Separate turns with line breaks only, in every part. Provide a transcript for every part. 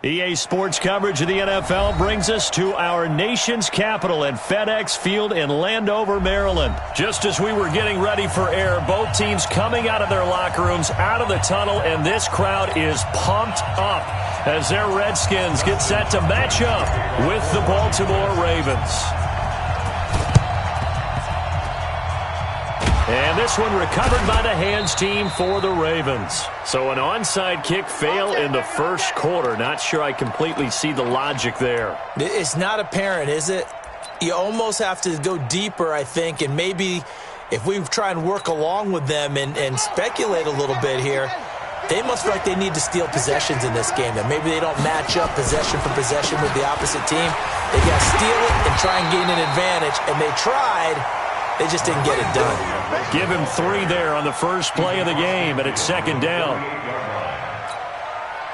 EA Sports coverage of the NFL brings us to our nation's capital at FedEx Field in Landover, Maryland. Just as we were getting ready for air, both teams coming out of their locker rooms, out of the tunnel, and this crowd is pumped up as their Redskins get set to match up with the Baltimore Ravens. And this one recovered by the hands team for the Ravens. So an onside kick fail in the first quarter. Not sure I completely see the logic there.
It's not apparent, is it? You almost have to go deeper, I think, and maybe if we try and work along with them and speculate a little bit here, they must feel like they need to steal possessions in this game, and maybe they don't match up possession for possession with the opposite team. They got to steal it and try and gain an advantage, and they tried. They just didn't get it done.
Give him 3 there on the first play of the game, and it's second down.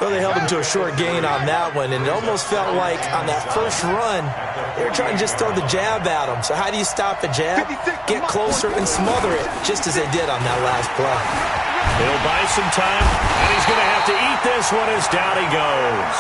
Well, they held him to a short gain on that one, and it almost felt like on that first run, they were trying to just throw the jab at him. So how do you stop a jab? Get closer and smother it, just as they did on that last play.
He'll buy some time, and he's going to have to eat this one as down he goes.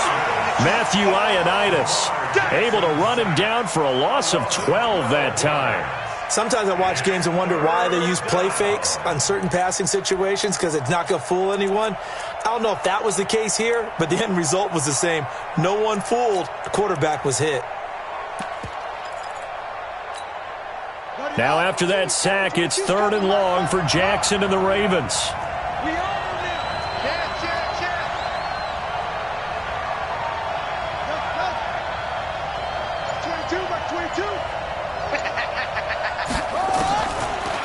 Matthew Ioannidis able to run him down for a loss of 12 that time.
Sometimes I watch games and wonder why they use play fakes on certain passing situations because it's not going to fool anyone. I don't know if that was the case here, but the end result was the same. No one fooled. The quarterback was hit.
Now after that sack, it's 3rd and long for Jackson and the Ravens.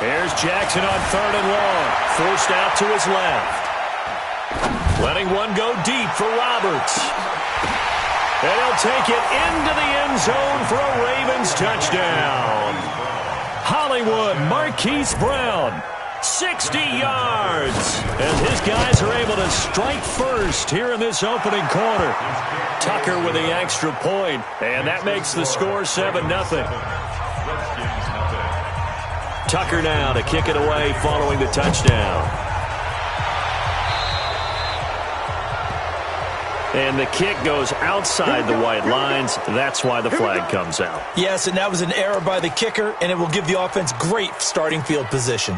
Here's Jackson on 3rd and long. Forced out to his left. Letting one go deep for Roberts. And he'll take it into the end zone for a Ravens touchdown. Hollywood Marquise Brown, 60 yards. And his guys are able to strike first here in this opening quarter. Tucker with the extra point, and that makes the score 7-0. Tucker now to kick it away following the touchdown. And the kick goes outside the white lines. That's why the flag comes out.
Yes, and that was an error by the kicker, and it will give the offense great starting field position.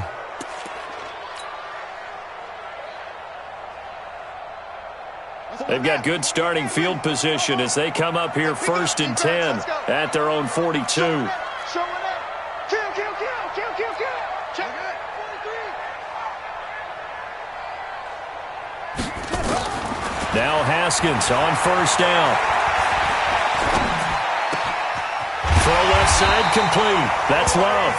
They've got good starting field position as they come up here 1st and 10 at their own 42. Now Haskins on 1st down. Throw left side complete. That's Love.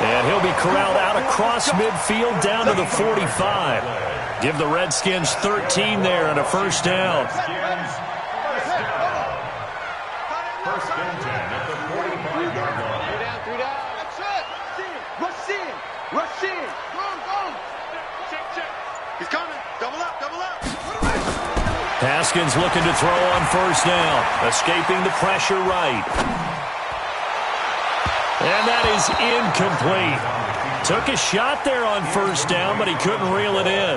And he'll be corralled out across midfield down to the 45. Give the Redskins 13 there and a 1st down. Haskins looking to throw on 1st down. Escaping the pressure right. And that is incomplete. Took a shot there on 1st down, but he couldn't reel it in.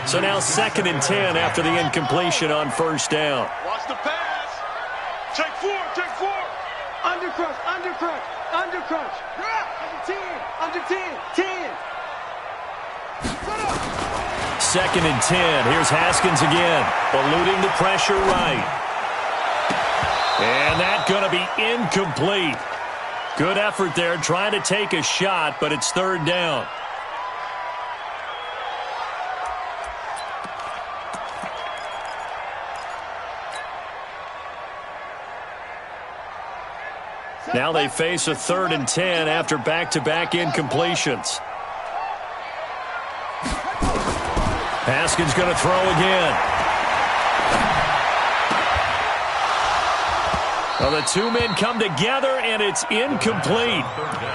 So now 2nd and 10 after the incompletion on 1st down.
Watch the pass. Take 4, take 4. Undercrush, undercrush, undercrush. Under 10, 10.
2nd and 10. Here's Haskins again. Eluding the pressure right. And that's going to be incomplete. Good effort there trying to take a shot, but it's 3rd down. Now they face a 3rd and 10 after back-to-back incompletions. Haskins going to throw again. Well, the 2 men come together, and it's incomplete.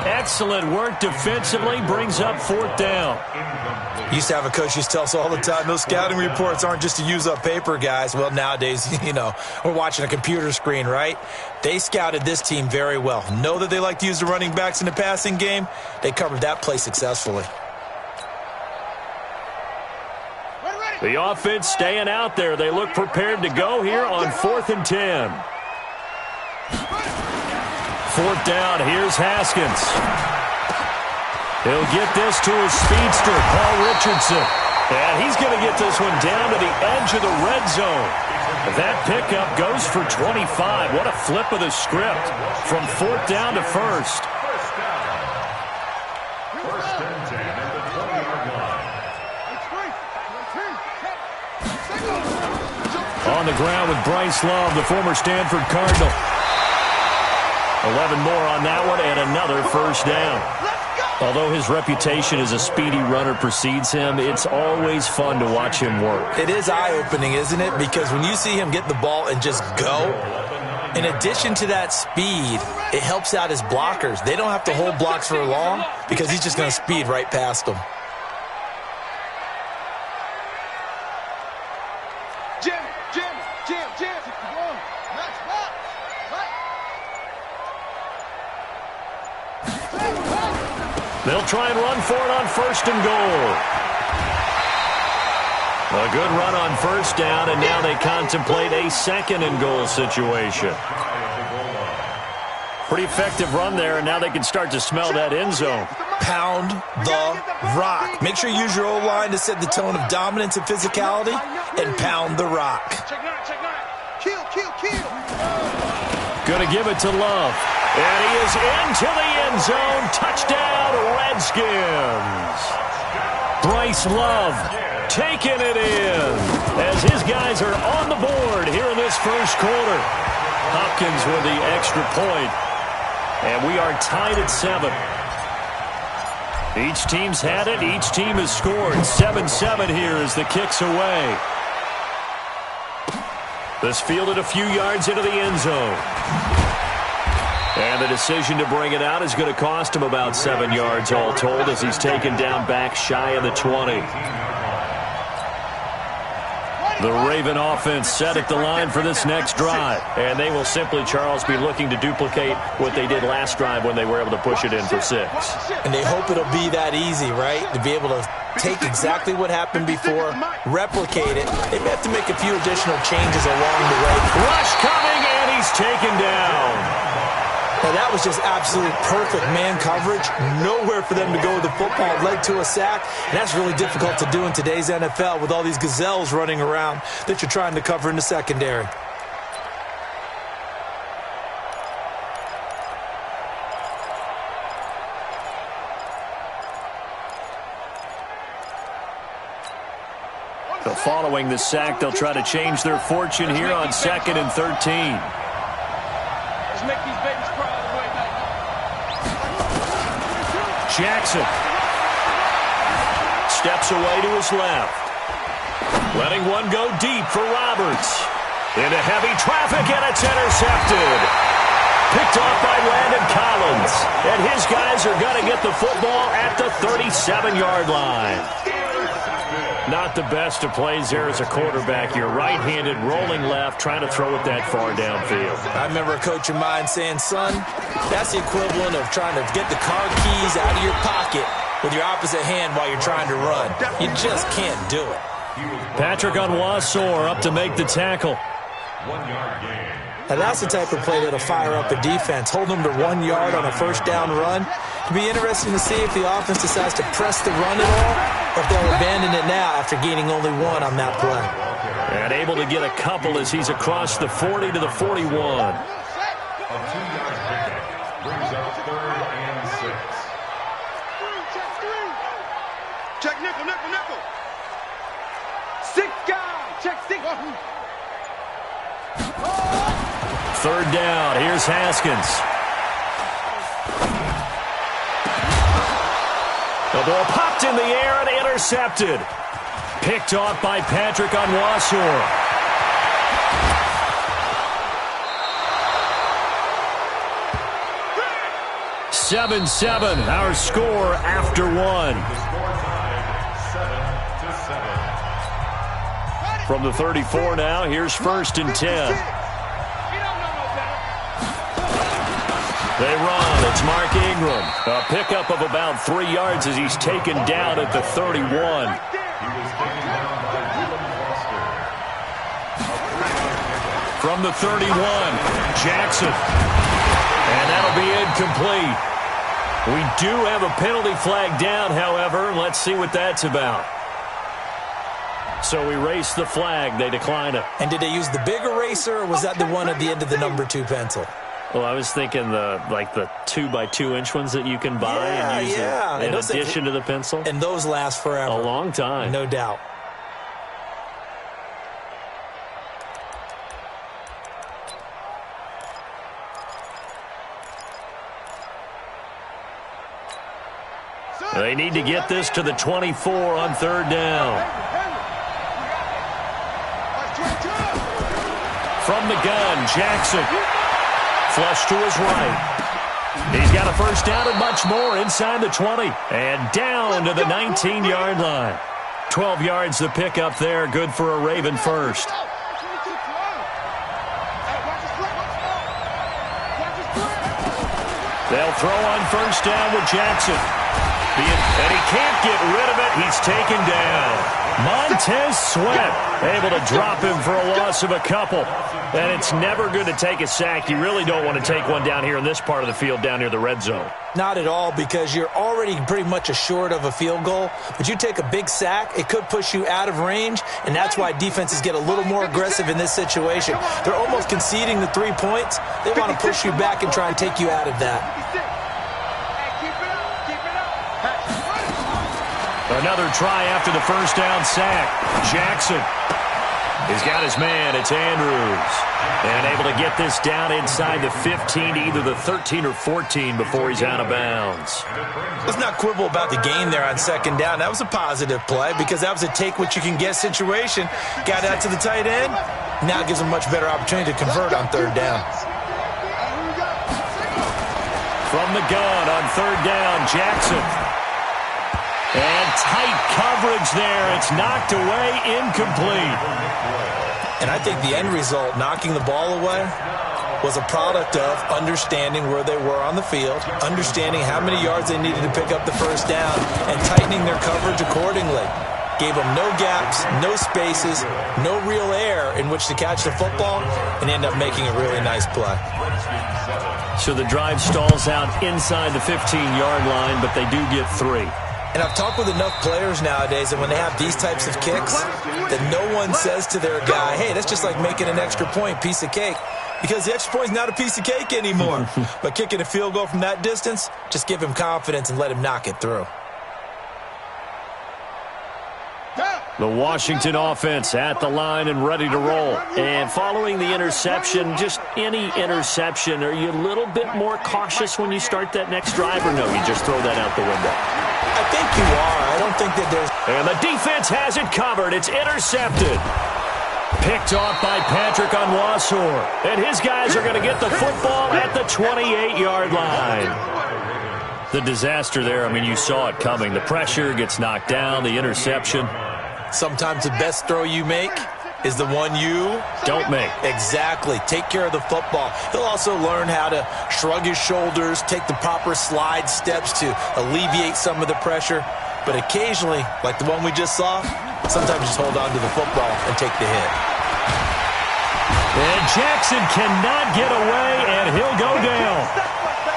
Excellent work defensively, brings up 4th down.
Used to have a coach used to tell us all the time, those scouting reports aren't just to use up paper, guys. Well, nowadays, we're watching a computer screen, right? They scouted this team very well. Know that they like to use the running backs in the passing game. They covered that play successfully.
Ready.
The offense staying out there. They look prepared to go here on 4th and 10. 4th down. Here's Haskins. He'll get this to his speedster, Paul Richardson. And he's going to get this one down to the edge of the red zone. That pickup goes for 25. What a flip of the script from 4th down to 1st. On the ground with Bryce Love, the former Stanford Cardinal. 11 more on that one and another first down. Although his reputation as a speedy runner precedes him, it's always fun to watch him work.
It is eye-opening, isn't it? Because when you see him get the ball and just go, in addition to that speed, it helps out his blockers. They don't have to hold blocks for long because he's just going to speed right past them.
They'll try and run for it on 1st and goal. A good run on 1st down, and now they contemplate a 2nd and goal situation. Pretty effective run there, and now they can start to smell that end zone.
Pound the rock. Make sure you use your O-line to set the tone of dominance and physicality, and pound the rock.
Check nine. Kill.
Going to give it to Love. And he is into the end zone. Touchdown, Redskins. Bryce Love taking it in as his guys are on the board here in this first quarter. Hopkins with the extra point. And we are tied at 7. Each team's had it. Each team has scored. 7-7 here as the kick's away. This fielded a few yards into the end zone. And the decision to bring it out is going to cost him about 7 yards all told as he's taken down back shy of the 20. The Raven offense set at the line for this next drive. And they will simply, Charles, be looking to duplicate what they did last drive when they were able to push it in for 6.
And they hope it'll be that easy, right? To be able to take exactly what happened before, replicate it. They may have to make a few additional changes along the way.
Rush coming, and he's taken down.
Now, that was just absolute perfect man coverage. Nowhere for them to go with the football. It led to a sack, and that's really difficult to do in today's NFL with all these gazelles running around that you're trying to cover in the secondary.
So following the sack, they'll try to change their fortune here on 2nd and 13.
Let's make these babies cry all the way back.
Jackson steps away to his left. Letting one go deep for Roberts. Into heavy traffic, and it's intercepted. Picked off by Landon Collins. And his guys are going to get the football at the 37-yard line. Not the best of plays there as a quarterback. You're right-handed, rolling left, trying to throw it that far downfield.
I remember a coach of mine saying, son, that's the equivalent of trying to get the car keys out of your pocket with your opposite hand while you're trying to run. You just can't do it.
Patrick Onwuasor up to make the tackle.
1 yard gain.
Now that's the type of play that'll fire up a defense. Hold them to 1 yard on a first down run. It'll be interesting to see if the offense decides to press the run at all or if they'll abandon it now after gaining only 1 on that play.
And able to get a couple as he's across the 40 to the 41.
A 2-yard pickup brings up 3rd and 6. Check nickel. 6 guys. Check 6.
3rd down. Here's Haskins. The ball popped in the air and intercepted. Picked off by Patrick Onwuasor. (7-7) our score after 1. From the 34 now, here's 1st and 10. They run. It's Mark Ingram. A pickup of about 3 yards as he's taken down at the 31.
He was taken down by
from the 31. Jackson. And that'll be incomplete. We do have a penalty flag down, however. Let's see what that's about. So we race the flag. They decline it.
And did they use the big eraser, or was that the one at the end of the number 2 pencil?
Well, I was thinking the 2x2-inch ones that you can buy and use in addition to the pencil.
And those last forever.
A long time.
No doubt.
They need to get this to the 24 on third down. From the gun, Jackson. Flush to his right. He's got a first down and much more inside the 20. And down to the 19-yard line. 12 yards the pickup there. Good for a Raven first. They'll throw on first down with Jackson. And he can't get rid of it. He's taken down. Montez Sweat able to drop him for a loss of a couple. And it's never good to take a sack. You really don't want to take one down here in this part of the field down near the red zone.
Not at all, because you're already pretty much assured of a field goal. But you take a big sack, it could push you out of range, and that's why defenses get a little more aggressive in this situation. They're almost conceding the 3 points. They want to push you back and try and take you out of that.
Another try after the first down sack. Jackson. He's got his man. It's Andrews. And able to get this down inside the 15 to either the 13 or 14 before he's out of bounds.
Let's not quibble about the gain there on second down. That was a positive play because that was a take-what-you-can-get situation. Got out to the tight end. Now gives him a much better opportunity to convert on third down.
From the gun on third down, Jackson. And tight coverage there. It's knocked away, incomplete.
And I think the end result, knocking the ball away, was a product of understanding where they were on the field, understanding how many yards they needed to pick up the first down, and tightening their coverage accordingly. Gave them no gaps, no spaces, no real air in which to catch the football, and end up making a really nice play.
So the drive stalls out inside the 15-yard line, but they do get 3.
And I've talked with enough players nowadays that when they have these types of kicks, that no one says to their guy, hey, that's just like making an extra point, piece of cake. Because the extra point is not a piece of cake anymore. But kicking a field goal from that distance, just give him confidence and let him knock it through.
The Washington offense at the line and ready to roll. And following the interception, just any interception, are you a little bit more cautious when you start that next drive, or no, you just throw that out the window?
I think you are. I don't think that there's...
And the defense has it covered. It's intercepted. Picked off by Patrick Onwuasor. And his guys are going to get the football at the 28-yard line. The disaster there, I mean, you saw it coming. The pressure gets knocked down, the interception.
Sometimes the best throw you make is the one you
don't make.
Exactly. Take care of the football. He'll also learn how to shrug his shoulders, take the proper slide steps to alleviate some of the pressure. But occasionally, like the one we just saw, sometimes just hold on to the football and take the hit.
And Jackson cannot get away, and he'll go down.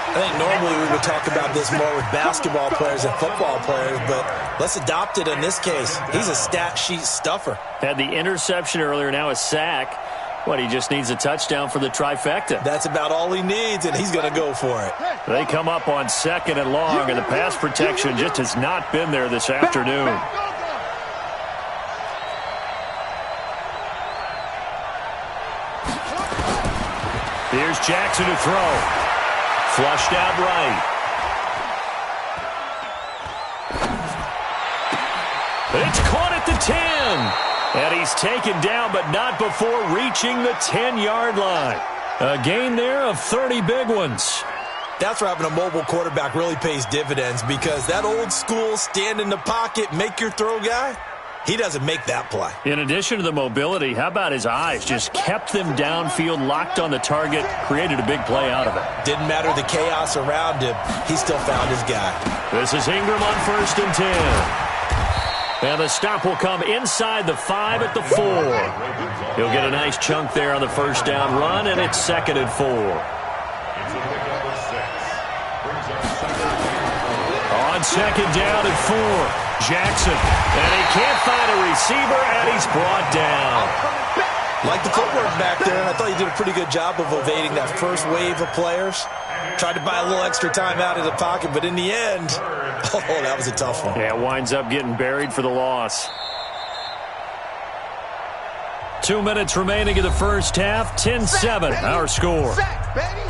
I think normally we would talk about this more with basketball players and football players, but let's adopt it in this case. He's a stat sheet stuffer.
Had the interception earlier, now a sack. What, he just needs a touchdown for the trifecta.
That's about all he needs, and he's going to go for it.
They come up on second and long, and the pass protection just has not been there this afternoon. Here's Jackson to throw. Flushed out right. It's caught at the 10. And he's taken down, but not before reaching the 10-yard line. A gain there of 30 big ones.
That's where having a mobile quarterback really pays dividends, because that old school stand in the pocket, make your throw guy, he doesn't make that play.
In addition to the mobility, how about his eyes? Just kept them downfield, locked on the target, created a big play out of it.
Didn't matter the chaos around him. He still found his guy.
This is Ingram on 1st and 10. And the stop will come inside the 5 at the 4. He'll get a nice chunk there on the first down run, and it's 2nd and 4. On 2nd down and 4, Jackson. And he can't find a receiver, and he's brought down.
Like the footwork back there, and I thought he did a pretty good job of evading that first wave of players. Tried to buy a little extra time out of the pocket, but in the end, oh, that was a tough one.
Yeah, winds up getting buried for the loss. 2 minutes remaining in the first half. 10-7, our score.
Sack, baby.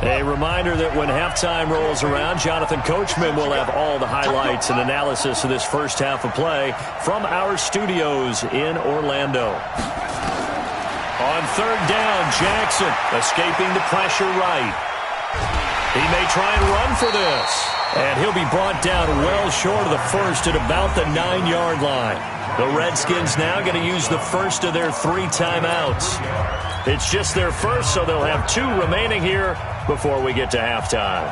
A reminder that when halftime rolls around, Jonathan Coachman will have all the highlights and analysis of this first half of play from our studios in Orlando. On 3rd down, Jackson escaping the pressure right. He may try and run for this. And he'll be brought down well short of the first at about the 9-yard line. The Redskins now going to use the first of their 3 timeouts. It's just their first, so they'll have 2 remaining here before we get to halftime.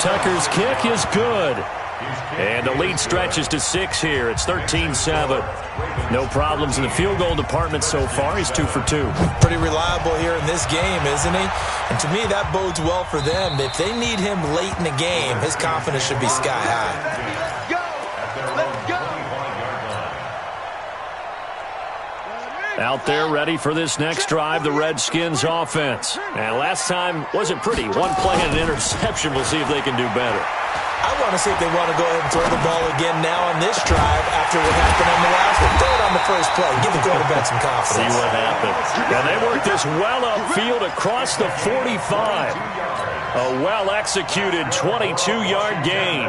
Tucker's kick is good. And the lead stretches to 6 here. It's 13-7. No problems in the field goal department so far. He's 2 for 2.
Pretty reliable here in this game, isn't he? And to me, that bodes well for them. If they need him late in the game, his confidence should be sky high.
Out there ready for this next drive, the Redskins offense. And last time wasn't pretty. 1 play and an interception. We'll see if they can do better.
I want to see if they want to go ahead and throw the ball again now on this drive after what happened on the last one. Throw it on the first play. Give the quarterback some confidence.
See what happens. And they work this well upfield across the 45. A well-executed 22-yard gain.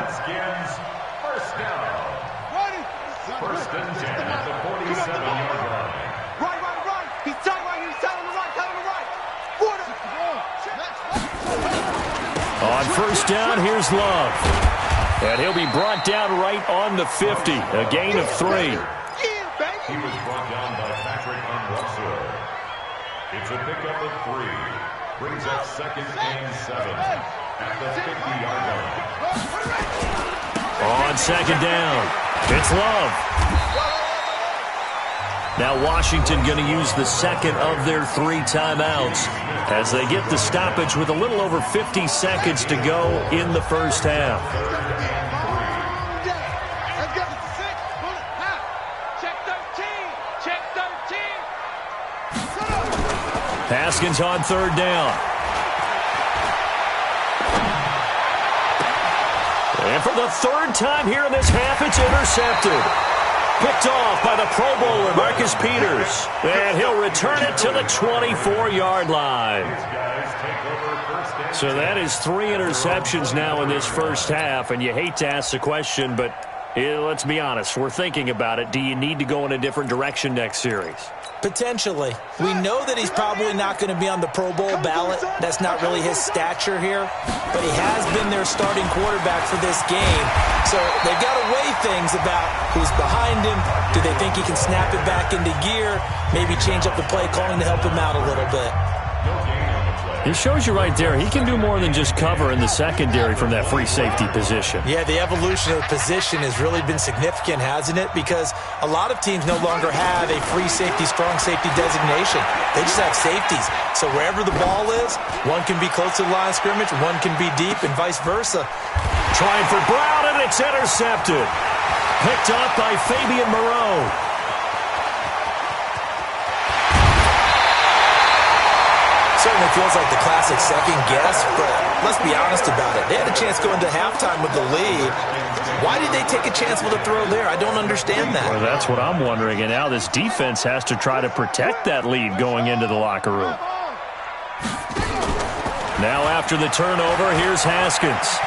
First and 10 at the 47-yard line. Right. He's tight right here. He's tight on the right. Tight on the right.
On first down, here's Love. And he'll be brought down right on the 50. A gain of 3.
Yeah, baby.
He was brought down by Patrick Unrussell. It's a pickup of 3. Brings up 2nd and 7 at the 50-yard line.
On 2nd down, it's Love. Now Washington going to use the 2nd of their 3 timeouts as they get the stoppage with a little over 50 seconds to go in the first half. Haskins on 3rd down. And for the 3rd time here in this half, it's intercepted. Picked off by the Pro Bowler, Marcus Peters. And he'll return it to the 24-yard line. So that is 3 interceptions now in this first half. And you hate to ask the question, but let's be honest. We're thinking about it. Do you need to go in a different direction next series?
Potentially. We know that he's probably not going to be on the Pro Bowl ballot. That's not really his stature here. But he has been their starting quarterback for this game. So they've got to weigh things about who's behind him. Do they think he can snap it back into gear? Maybe change up the play calling to help him out a little bit.
It shows you right there, he can do more than just cover in the secondary from that free safety position.
Yeah, the evolution of the position has really been significant, hasn't it? Because a lot of teams no longer have a free safety, strong safety designation. They just have safeties. So wherever the ball is, one can be close to the line of scrimmage, one can be deep, and vice versa.
Trying for Brown, and it's intercepted. Picked up by Fabian Moreau.
Certainly feels like the classic second guess, but let's be honest about it. They had a chance going to halftime with the lead. Why did they take a chance with a throw there? I don't understand that.
Well, that's what I'm wondering. And now this defense has to try to protect that lead going into the locker room. Now after the turnover, here's Haskins.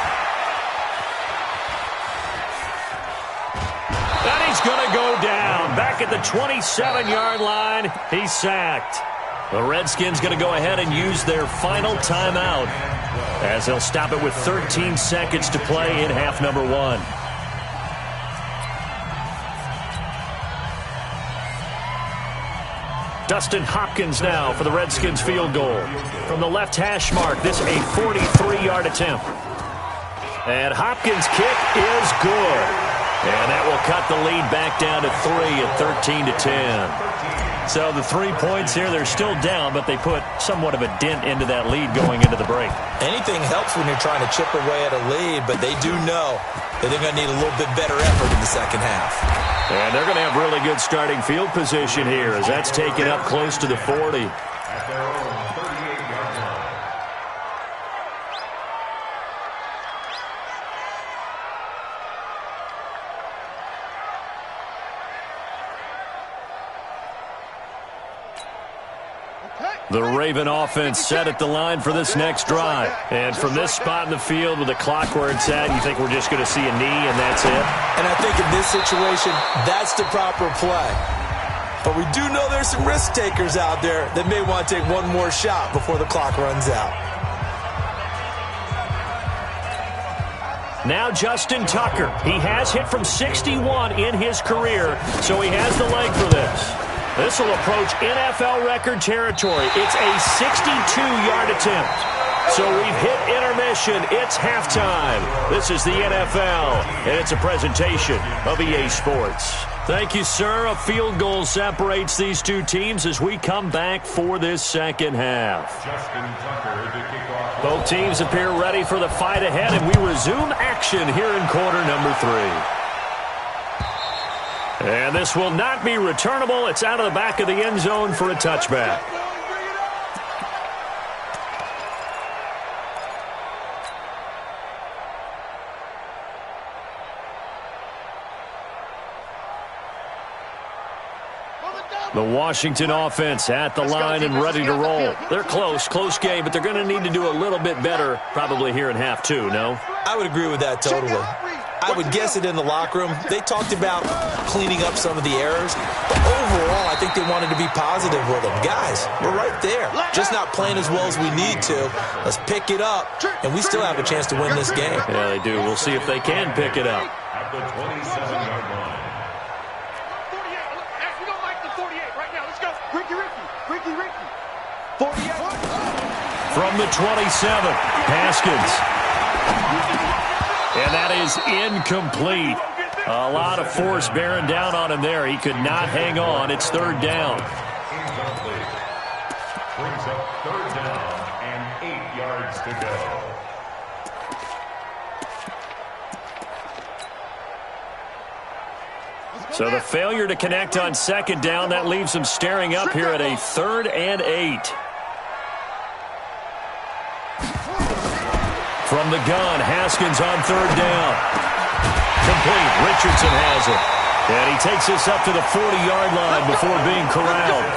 And he's going to go down. Back at the 27-yard line, he's sacked. The Redskins going to go ahead and use their final timeout as they'll stop it with 13 seconds to play in half number 1. Dustin Hopkins now for the Redskins field goal. From the left hash mark, this a 43-yard attempt. And Hopkins' kick is good. And that will cut the lead back down to 3 at 13-10. So the 3 points here, they're still down, but they put somewhat of a dent into that lead going into the break.
Anything helps when you're trying to chip away at a lead, but they do know that they're going to need a little bit better effort in the second half.
And they're going to have really good starting field position here as that's taken up close to the 40.
At their own 38-yard line.
The Raven offense set at the line for this next drive. And from this spot in the field with the clock where it's at, you think we're just going to see a knee and that's it?
And I think in this situation, that's the proper play. But we do know there's some risk takers out there that may want to take one more shot before the clock runs out.
Now Justin Tucker. He has hit from 61 in his career, so he has the leg for this. This will approach NFL record territory. It's a 62-yard attempt. So we've hit intermission. It's halftime. This is the NFL, and it's a presentation of EA Sports. Thank you, sir. A field goal separates these two teams as we come back for this second half.
Justin Tucker to kick off.
Both teams appear ready for the fight ahead, and we resume action here in quarter number 3. And this will not be returnable. It's out of the back of the end zone for a touchback. The Washington offense at the line and ready to roll. They're close game, but they're going to need to do a little bit better probably here in half 2, no?
I would agree with that totally. I would guess it in the locker room. They talked about cleaning up some of the errors, but overall, I think they wanted to be positive with them. Guys, we're right there. Just not playing as well as we need to. Let's pick it up, and we still have a chance to win this game.
Yeah, they do. We'll see if they can pick it up.
At the 27-yard line.
48. We don't like the 48 right now. Let's go. Ricky. 48.
From the 27, Haskins. And that is incomplete. A lot of force bearing down on him there. He could not hang on. It's third down.
Incomplete. Brings up third down and 8 yards to go.
So the failure to connect on second down, that leaves them staring up here at a 3rd and 8. From the gun, Haskins on third down. Complete. Richardson has it. And he takes this up to the 40-yard line before being corralled.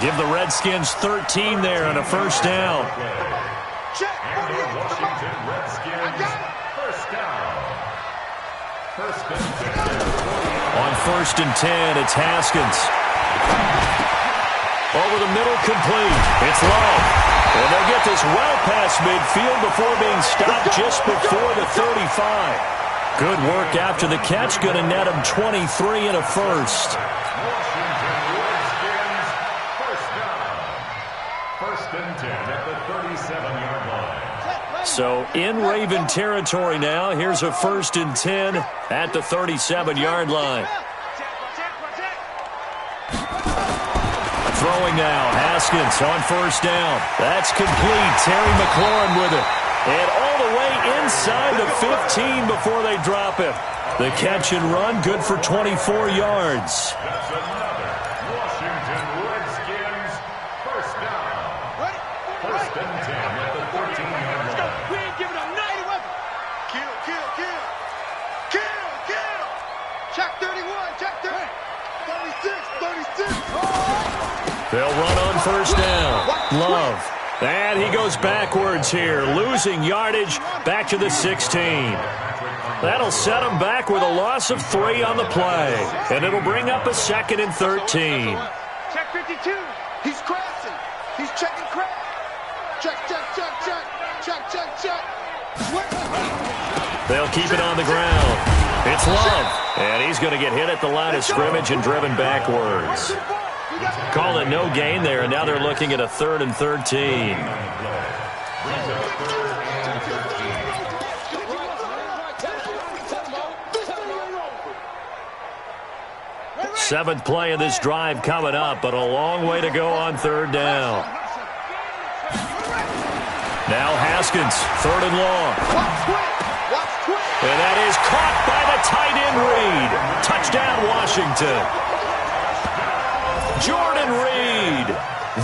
Give the Redskins 13 there and a first down.
And the Washington Redskins, first down. First and 10.
On first and 10, it's Haskins. Over the middle, complete. It's Love. And they'll get this well past midfield before being stopped just before the 35. Good work after the catch. Going to net him 23 and a first.
Washington Redskins, first down. First and 10 at the 37-yard line.
So in Raven territory now. Here's a first and 10 at the 37-yard line. Throwing now, Haskins on first down. That's complete. Terry McLaurin with it. And all the way inside the 15 before they drop him. The catch and run, good for 24 yards.
That's another Washington Redskins, first down. First and 10 at the 14-yard line.
We ain't giving up 90 weapons. Kill. Check 31, check 30. 36.
They'll run on first down. Love. And he goes backwards here, losing yardage back to the 16. That'll set him back with a loss of 3 on the play. And it'll bring up a 2nd and 13.
Check 52. He's crossing. He's checking crap. Check.
They'll keep it on the ground. It's Love, and he's going to get hit at the line of scrimmage and driven backwards. Call it no gain there, and now they're looking at a 3rd and 13. Seventh play of this drive coming up, but a long way to go on 3rd down. Now Haskins, 3rd and long. And that is caught by the tight end Reed. Touchdown, Washington. Jordan Reed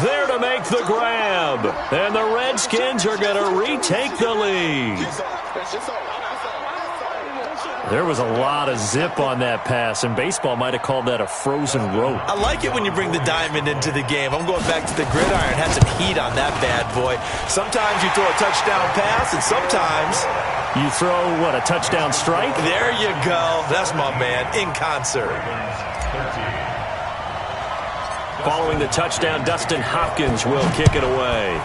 there to make the grab. And the Redskins are going to retake the lead. There was a lot of zip on that pass, and baseball might have called that a frozen rope.
I like it when you bring the diamond into the game. I'm going back to the gridiron. Had some heat on that bad boy. Sometimes you throw a touchdown pass, and sometimes
you throw, what, a touchdown strike?
There you go. That's my man, in concert.
Following the touchdown, Dustin Hopkins will kick it away.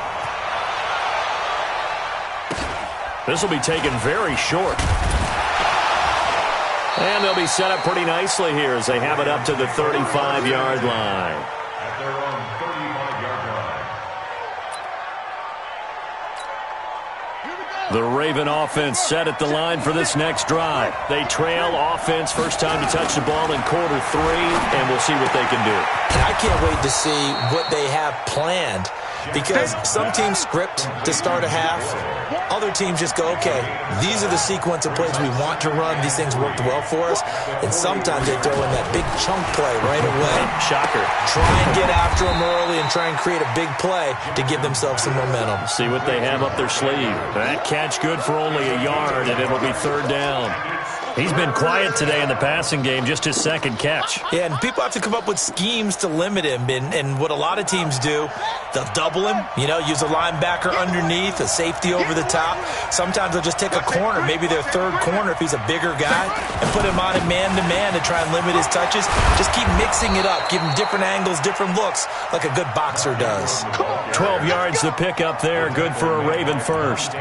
This will be taken very short. And they'll be set up pretty nicely here as they have it up to the 35-yard line.
At their own 35-yard line.
The Raven offense set at the line for this next drive. They trail offense, first time to touch the ball in quarter 3, and we'll see what they can do.
And I can't wait to see what they have planned, because some teams script to start a half. Other teams just go, okay, these are the sequence of plays we want to run. These things worked well for us. And sometimes they throw in that big chunk play right away.
Shocker.
Try and get after them early and try and create a big play to give themselves some momentum.
See what they have up their sleeve. That catch good for only a yard, and it'll be 3rd down. He's been quiet today in the passing game, just his 2nd catch.
Yeah, and people have to come up with schemes to limit him. And what a lot of teams do, they'll double him, use a linebacker underneath, a safety over the top. Sometimes they'll just take a corner, maybe their 3rd corner if he's a bigger guy, and put him on a man-to-man to try and limit his touches. Just keep mixing it up, give him different angles, different looks, like a good boxer does.
12 yards to pick up there, good for a Raven first.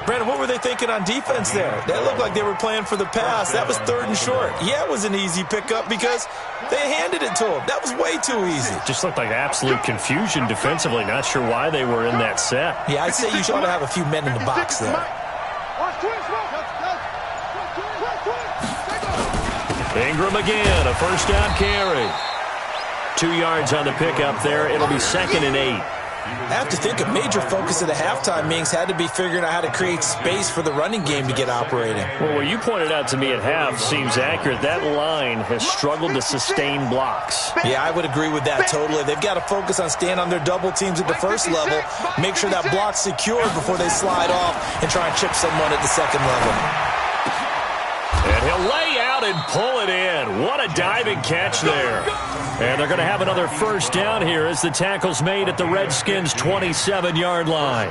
Brandon, what were they thinking on defense there? That looked like they were playing for the pass. That was 3rd and short. Yeah, it was an easy pickup because they handed it to him. That was way too easy.
Just looked like absolute confusion defensively. Not sure why they were in that set.
Yeah, I'd say you ought to have a few men in the box there.
Ingram again, a first down carry. 2 yards on the pickup there. It'll be 2nd and 8.
I have to think a major focus of the halftime meetings had to be figuring out how to create space for the running game to get operating.
Well, what you pointed out to me at half seems accurate. That line has struggled to sustain blocks.
Yeah, I would agree with that totally. They've got to focus on staying on their double teams at the first level, make sure that block's secured before they slide off and try and chip someone at the 2nd level.
And he'll lay out and pull it in. What a diving catch there. And they're going to have another first down here as the tackle's made at the Redskins' 27-yard line.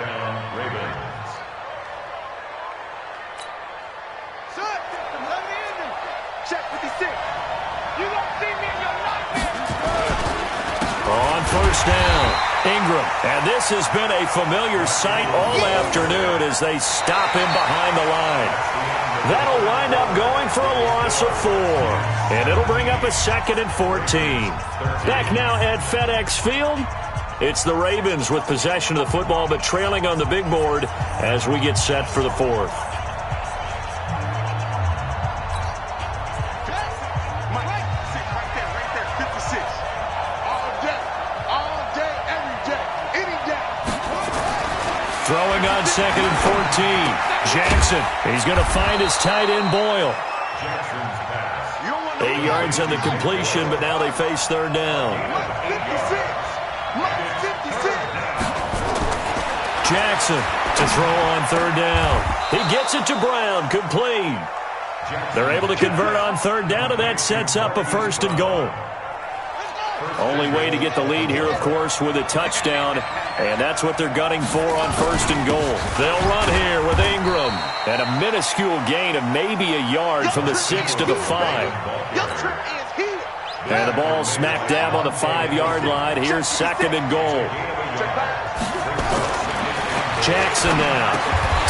On first down, Ingram. And this has been a familiar sight all afternoon as they stop him behind the line. That'll wind up going for a loss of 4. And it'll bring up a 2nd and 14. Back now at FedEx Field, it's the Ravens with possession of the football, but trailing on the big board as we get set for the 4th. Throwing on 2nd and 14. Jackson, he's going to find his tight end Boyle. 8 yards on the completion, but now they face 3rd down. Jackson to throw on 3rd down. He gets it to Brown, complete. They're able to convert on 3rd down, and that sets up a 1st and goal. Only way to get the lead here, of course, with a touchdown, and that's what they're gunning for on 1st and goal. They'll run here with Ingram, and a minuscule gain of maybe a yard from the 6 to the 5. And the ball smack dab on the 5-yard line. Here's 2nd and goal. Jackson now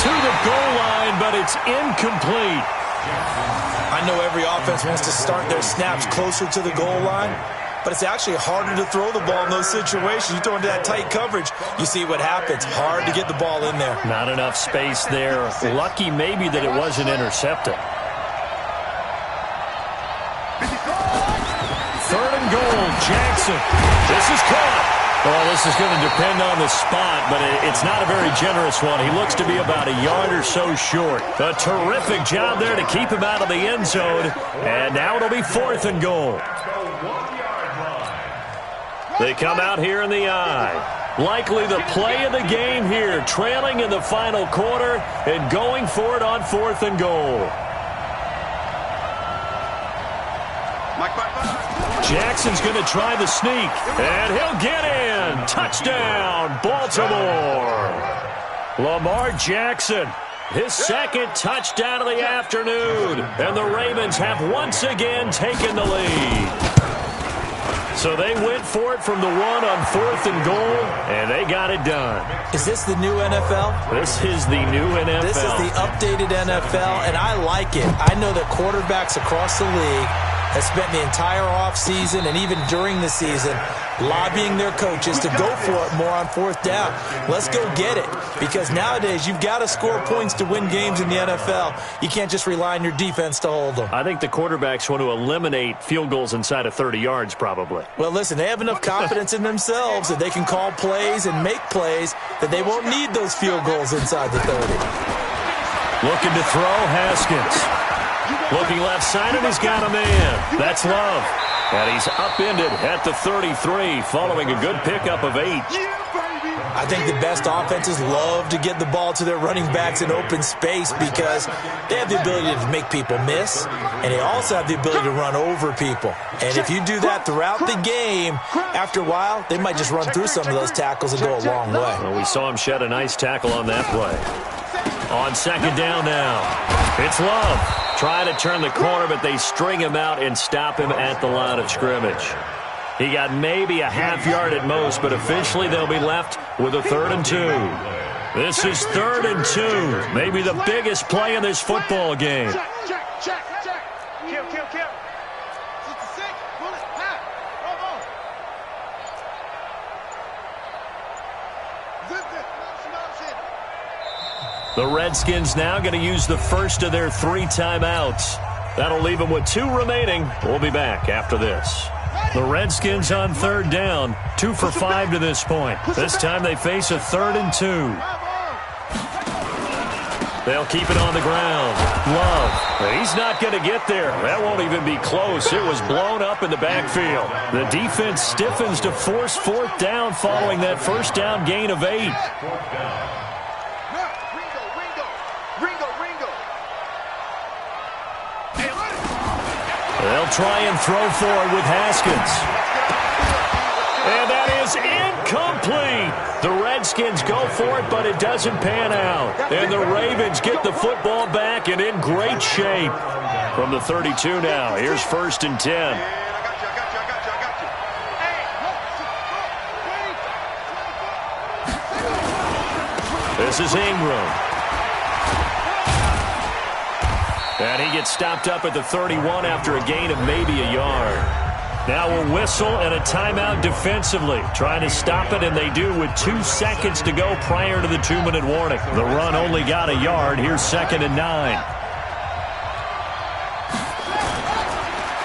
to the goal line, but it's incomplete.
I know every offense wants to start their snaps closer to the goal line, but it's actually harder to throw the ball in those situations. You throw into that tight coverage, you see what happens. Hard to get the ball in there.
Not enough space there. Lucky maybe that it wasn't intercepted. 3rd and goal, Jackson. This is caught. Well, this is going to depend on the spot, but it's not a very generous one. He looks to be about a yard or so short. A terrific job there to keep him out of the end zone. And now it'll be 4th and goal. They come out here in the eye. Likely the play of the game here, trailing in the final quarter and going for it on 4th and goal. Jackson's going to try the sneak, and he'll get in. Touchdown, Baltimore. Lamar Jackson, his 2nd touchdown of the afternoon, and the Ravens have once again taken the lead. So they went for it from the 1 on 4th and goal, and they got it done.
Is this the new NFL?
This is the new NFL.
This is the updated NFL, and I like it. I know that quarterbacks across the league have spent the entire offseason and even during the season lobbying their coaches to go for it more on 4th down. Let's go get it, because nowadays you've got to score points to win games in the NFL. You can't just rely on your defense to hold them.
I think the quarterbacks want to eliminate field goals inside of 30 yards probably.
Well, listen, they have enough confidence in themselves that they can call plays and make plays that they won't need those field goals inside the 30.
Looking to throw, Haskins. Looking left side, and he's got a man. That's Love. And he's upended at the 33, following a good pickup of 8.
I think the best offenses love to get the ball to their running backs in open space because they have the ability to make people miss, and they also have the ability to run over people. And if you do that throughout the game, after a while, they might just run through some of those tackles and go a long way.
Well, we saw him shed a nice tackle on that play. On 2nd down now, it's Love. Trying to turn the corner, but they string him out and stop him at the line of scrimmage. He got maybe a half yard at most, but officially they'll be left with a 3rd and 2. This is 3rd and 2. Maybe the biggest play in this football game.
Check. Kill. 66. Bullet. Pat. Bravo. Zip it.
The Redskins now going to use the first of their 3 timeouts. That'll leave them with 2 remaining. We'll be back after this. The Redskins on 3rd down, 2 for 5 to this point. This time they face a 3rd and 2. They'll keep it on the ground. Love. He's not going to get there. That won't even be close. It was blown up in the backfield. The defense stiffens to force 4th down following that 1st down gain of 8. They'll try and throw forward with Haskins. And that is incomplete. The Redskins go for it, but it doesn't pan out. And the Ravens get the football back and in great shape. From the 32 now, here's 1st and 10. This is Ingram. And he gets stopped up at the 31 after a gain of maybe a yard. Now a whistle and a timeout defensively. Trying to stop it, and they do with 2 seconds to go prior to the 2-minute warning. The run only got a yard. Here's 2nd and 9.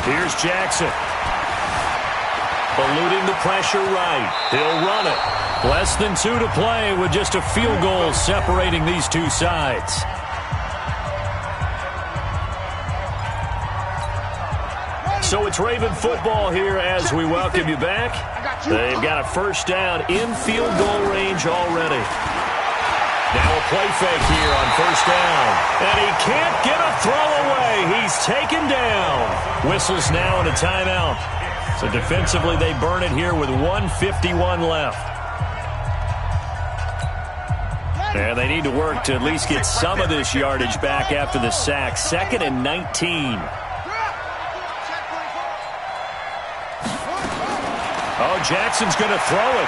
Here's Jackson. Eluding the pressure right. He'll run it. Less than 2 to play with just a field goal separating these 2 sides. So it's Raven football here as we welcome you back. They've got a 1st down in field goal range already. Now a play fake here on 1st down. And he can't get a throw away. He's taken down. Whistles now and a timeout. So defensively they burn it here with 1:51 left. And they need to work to at least get some of this yardage back after the sack. 2nd and 19. Oh, Jackson's going to throw it.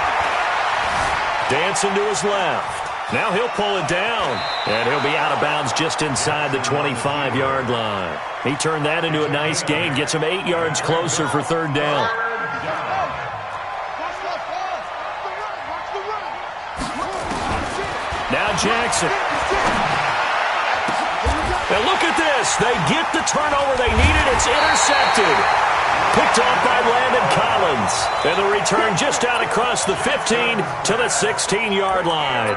Dancing to his left. Now he'll pull it down, and he'll be out of bounds just inside the 25-yard line. He turned that into a nice gain, gets him 8 yards closer for third down. Now Jackson. Now look at this. They get the turnover they needed. It's intercepted. Picked off by Landon Collins. And the return just out across the 15 to the 16-yard line.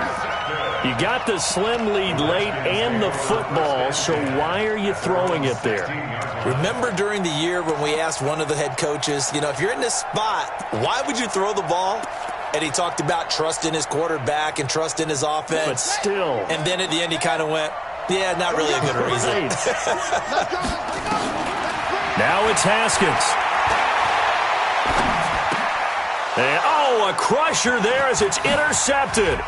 You got the slim lead late and the football, so why are you throwing it there?
Remember during the year when we asked one of the head coaches, if you're in this spot, why would you throw the ball? And he talked about trust in his quarterback and trust in his offense.
But still.
And then at the end he kind of went, yeah, not really a good reason.
Now it's Haskins. And, a crusher there as it's intercepted.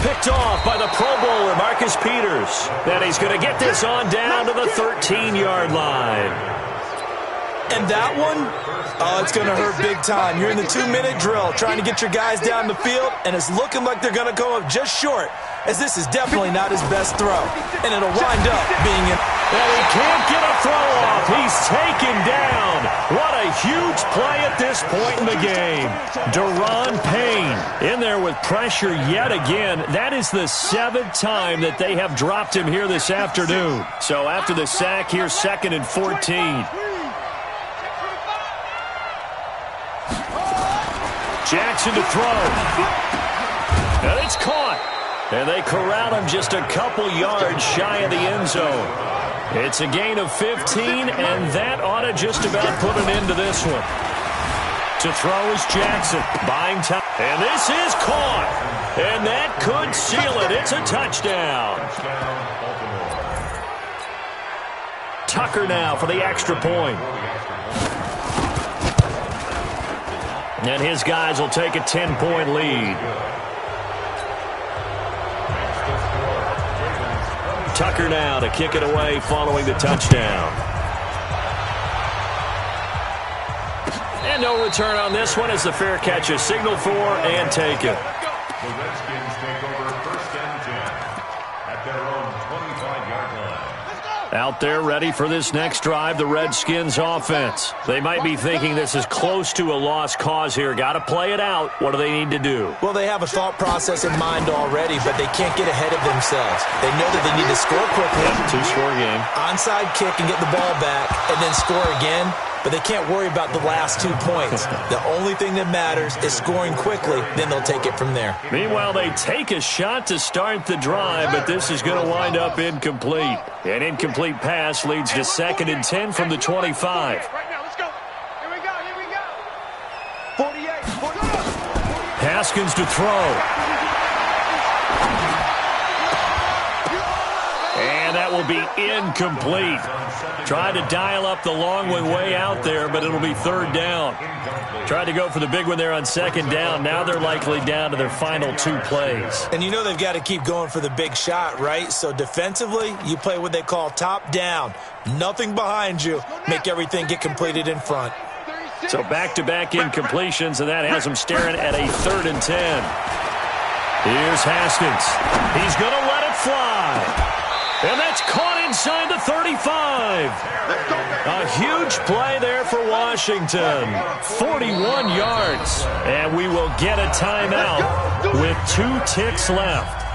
Picked off by the Pro Bowler, Marcus Peters. And he's going to get this on down to the 13-yard line.
And that one, it's going to hurt big time. You're in the 2-minute drill trying to get your guys down the field, and it's looking like they're going to go up just short, as this is definitely not his best throw. And it'll wind up being in.
And he can't get a throw off. He's taken down. What a huge play at this point in the game. Daron Payne in there with pressure yet again. That is the 7th time that they have dropped him here this afternoon. So after the sack, here's 2nd and 14. Jackson to throw. And it's caught. And they corral him just a couple yards shy of the end zone. It's a gain of 15, and that ought to just about put an end to this one. To throw is Jackson. Buying time. And this is caught. And that could seal it. It's a touchdown. Tucker now for the extra point. And his guys will take a 10-point lead. Tucker now to kick it away following the touchdown. And no return on this one as the fair catch is signaled for and taken.
The Redskins take over 1st and 10 at their own 25-yard line.
Out there ready for this next drive, the Redskins offense. They might be thinking this is close to a lost cause here. Got to play it out. What do they need to do?
Well, they have a thought process in mind already, but they can't get ahead of themselves. They know that they need to score quickly.
Yep, 2-score game.
Onside kick and get the ball back, and then score again. But they can't worry about the last 2 points. The only thing that matters is scoring quickly. Then they'll take it from there.
Meanwhile, they take a shot to start the drive, but this is going to wind up incomplete. An incomplete pass leads to 2nd and 10 from the 25.
Right now, let's go. Here we go. 48.
Haskins to throw. And that will be incomplete. Tried to dial up the long way out there, but it'll be 3rd down. Tried to go for the big one there on 2nd down. Now they're likely down to their final 2 plays.
And you know they've got to keep going for the big shot, right? So defensively, you play what they call top down. Nothing behind you. Make everything get completed in front.
So back-to-back incompletions, and that has them staring at a 3rd and 10. Here's Haskins. He's going to let it fly. And that's caught inside the 35. A huge play there for Washington. 41 yards. And we will get a timeout with 2 ticks left.